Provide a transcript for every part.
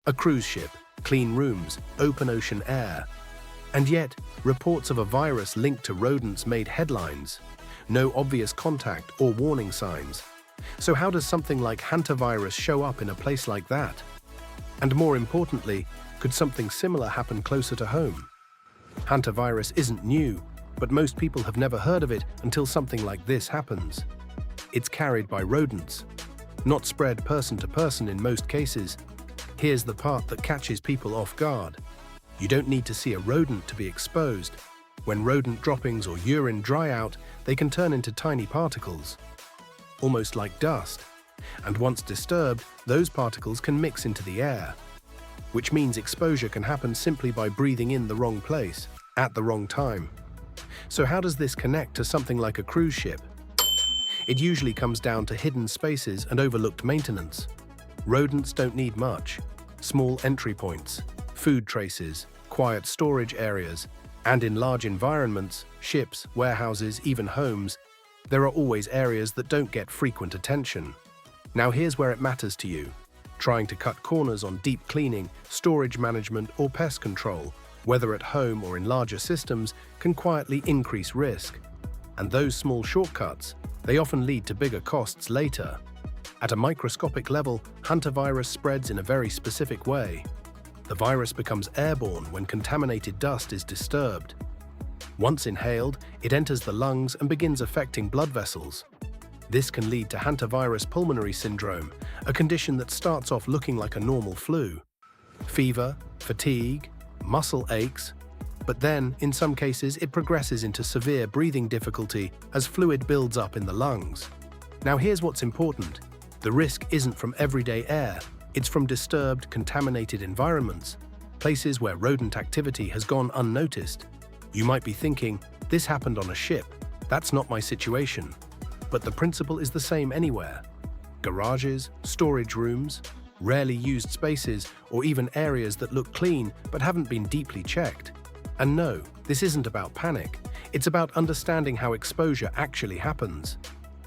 A cruise ship, clean rooms, open ocean air. And yet, reports of a virus linked to rodents made headlines. No obvious contact or warning signs. So how does something like Hantavirus show up in a place like that? And more importantly, could something similar happen closer to home? Hantavirus isn't new, but most people have never heard of it until something like this happens. It's carried by rodents, not spread person to person in most cases. Here's the part that catches people off guard. You don't need to see a rodent to be exposed. When rodent droppings or urine dry out, they can turn into tiny particles, almost like dust. And once disturbed, those particles can mix into the air, which means exposure can happen simply by breathing in the wrong place, at the wrong time. So how does this connect to something like a cruise ship? It usually comes down to hidden spaces and overlooked maintenance. Rodents don't need much. Small entry points, food traces, quiet storage areas, and in large environments, ships, warehouses, even homes, there are always areas that don't get frequent attention. Now here's where it matters to you. Trying to cut corners on deep cleaning, storage management, or pest control, whether at home or in larger systems, can quietly increase risk. And those small shortcuts, they often lead to bigger costs later. At a microscopic level, Hantavirus spreads in a very specific way. The virus becomes airborne when contaminated dust is disturbed. Once inhaled, it enters the lungs and begins affecting blood vessels. This can lead to hantavirus pulmonary syndrome, a condition that starts off looking like a normal flu. Fever, fatigue, muscle aches, but then, in some cases, it progresses into severe breathing difficulty as fluid builds up in the lungs. Now here's what's important. The risk isn't from everyday air, it's from disturbed, contaminated environments, places where rodent activity has gone unnoticed. You might be thinking, this happened on a ship, that's not my situation. But the principle is the same anywhere. Garages, storage rooms, rarely used spaces, or even areas that look clean but haven't been deeply checked. And no, this isn't about panic. It's about understanding how exposure actually happens.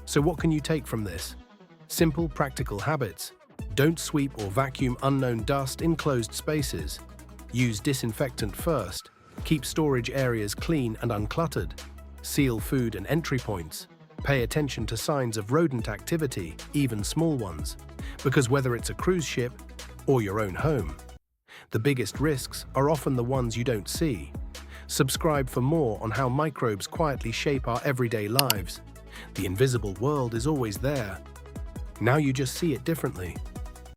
So what can you take from this? Simple, practical habits. Don't sweep or vacuum unknown dust in closed spaces. Use disinfectant first. Keep storage areas clean and uncluttered. Seal food and entry points. Pay attention to signs of rodent activity, even small ones, because whether it's a cruise ship or your own home, the biggest risks are often the ones you don't see. Subscribe for more on how microbes quietly shape our everyday lives. The invisible world is always there. Now you just see it differently.